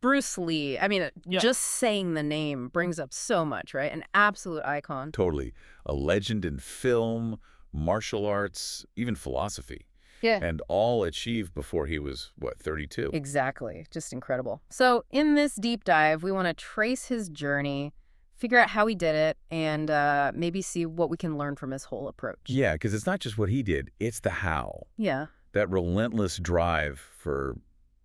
Bruce Lee. I mean, Yeah. just saying the name brings up so much, right? An absolute icon. Totally. A legend in film, martial arts, even philosophy. Yeah. And all achieved before he was, what, 32? Exactly. Just incredible. So in this deep dive, we want to trace his journey, figure out how he did it, and maybe see what we can learn from his whole approach. Yeah, because it's not just what he did, it's the how. Yeah. That relentless drive for,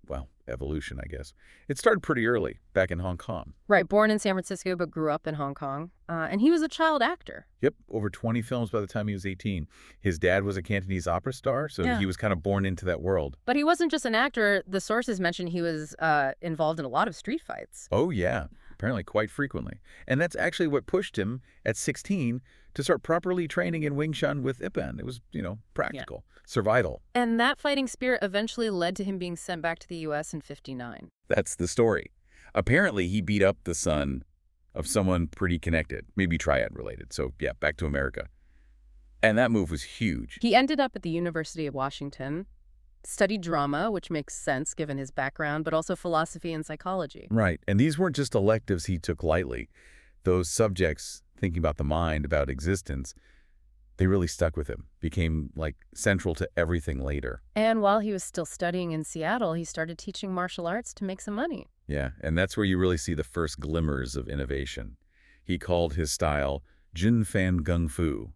well, evolution, I guess. It started pretty early, back in Hong Kong. Right. Born in San Francisco, but grew up in Hong Kong. And he was a child actor. Yep, over 20 films by the time he was 18. His dad was a Cantonese opera star, so he was kind of born into that world. But he wasn't just an actor. The sources mention he was involved in a lot of street fights. Oh, yeah, apparently quite frequently. And that's actually what pushed him, at 16, to start properly training in Wing Chun with Ipan. It was, practical, survival. And that fighting spirit eventually led to him being sent back to the U.S. in '59. That's the story. Apparently, he beat up the son of someone pretty connected, maybe triad related. So, yeah, back to America. And that move was huge. He ended up at the University of Washington, studied drama, which makes sense given his background, but also philosophy and psychology. Right. And these weren't just electives he took lightly. Those subjects, thinking about the mind, about existence, they really stuck with him, became, central to everything later. And while he was still studying in Seattle, he started teaching martial arts to make some money. Yeah, and that's where you really see the first glimmers of innovation. He called his style Jun-fan Gung Fu,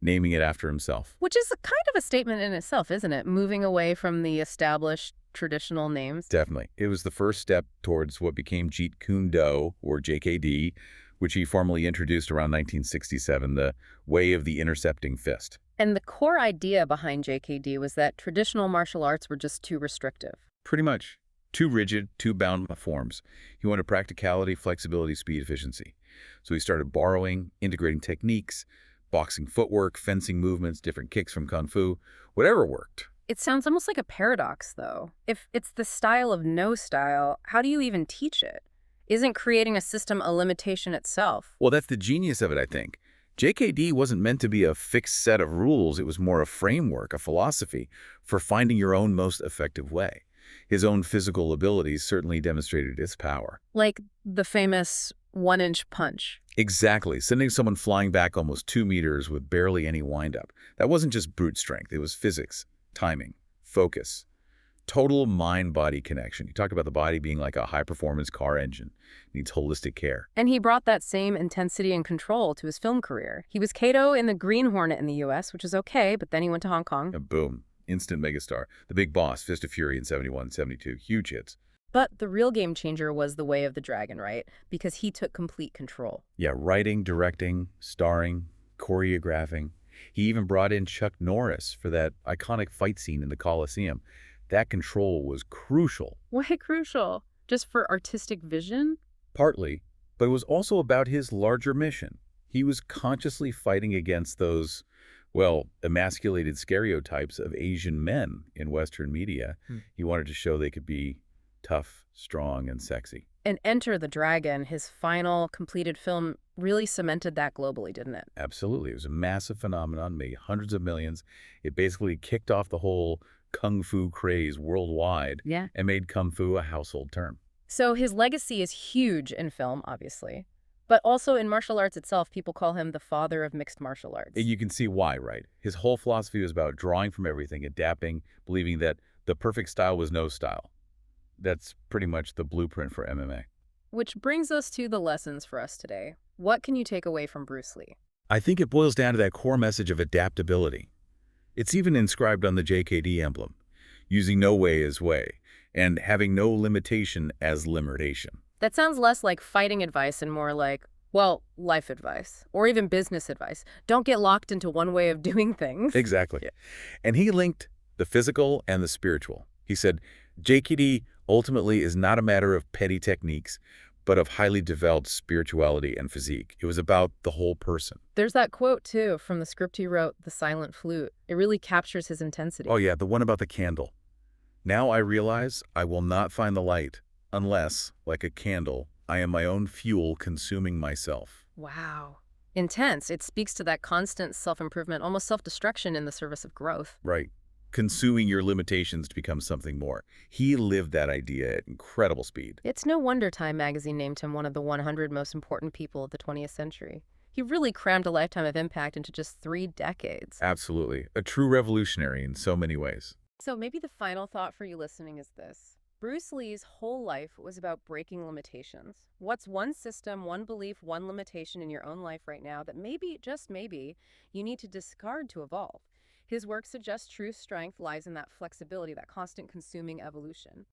naming it after himself. Which is kind of a statement in itself, isn't it? Moving away from the established traditional names. Definitely. It was the first step towards what became Jeet Kune Do, or JKD, which he formally introduced around 1967, the way of the intercepting fist. And the core idea behind JKD was that traditional martial arts were just too restrictive. Pretty much. Too rigid, too bound by forms. He wanted practicality, flexibility, speed, efficiency. So he started borrowing, integrating techniques, boxing footwork, fencing movements, different kicks from Kung Fu, whatever worked. It sounds almost like a paradox, though. If it's the style of no style, how do you even teach it? Isn't creating a system a limitation itself? Well, that's the genius of it, I think. JKD wasn't meant to be a fixed set of rules. It was more a framework, a philosophy for finding your own most effective way. His own physical abilities certainly demonstrated its power. Like the famous one-inch punch. Exactly, sending someone flying back almost 2 meters with barely any wind-up. That wasn't just brute strength. It was physics, timing, focus, total mind-body connection. You talk about the body being like a high-performance car engine. It needs holistic care. And he brought that same intensity and control to his film career. He was Kato in The Green Hornet in the U.S., which is okay, but then he went to Hong Kong. And boom, instant megastar. The Big Boss, Fist of Fury in 71, 72, huge hits. But the real game changer was The Way of the Dragon, right? Because he took complete control. Yeah, writing, directing, starring, choreographing. He even brought in Chuck Norris for that iconic fight scene in the Coliseum. That control was crucial. Why crucial? Just for artistic vision? Partly, but it was also about his larger mission. He was consciously fighting against those, emasculated stereotypes of Asian men in Western media. He wanted to show they could be tough, strong, and sexy. And Enter the Dragon, his final completed film, really cemented that globally, didn't it? Absolutely. It was a massive phenomenon, made hundreds of millions. It basically kicked off the whole Kung Fu craze worldwide and made Kung Fu a household term. So his legacy is huge in film, obviously. But also in martial arts itself, people call him the father of mixed martial arts. And you can see why, right? His whole philosophy was about drawing from everything, adapting, believing that the perfect style was no style. That's pretty much the blueprint for MMA. Which brings us to the lessons for us today. What can you take away from Bruce Lee? I think it boils down to that core message of adaptability. It's even inscribed on the JKD emblem, using no way as way, and having no limitation as limitation. That sounds less like fighting advice and more like, life advice, or even business advice. Don't get locked into one way of doing things. Exactly. And he linked the physical and the spiritual. He said, JKD ultimately is not a matter of petty techniques, but of highly developed spirituality and physique. It was about the whole person. There's that quote, too, from the script he wrote, The Silent Flute. It really captures his intensity. Oh, yeah, the one about the candle. Now I realize I will not find the light unless, like a candle, I am my own fuel consuming myself. Wow. Intense. It speaks to that constant self-improvement, almost self-destruction in the service of growth. Right. consuming your limitations to become something more. He lived that idea at incredible speed. It's no wonder Time magazine named him one of the 100 most important people of the 20th century. He really crammed a lifetime of impact into just 3 decades. Absolutely. A true revolutionary in so many ways. So maybe the final thought for you listening is this. Bruce Lee's whole life was about breaking limitations. What's one system, one belief, one limitation in your own life right now that maybe, just maybe, you need to discard to evolve? His work suggests true strength lies in that flexibility, that constant consuming evolution.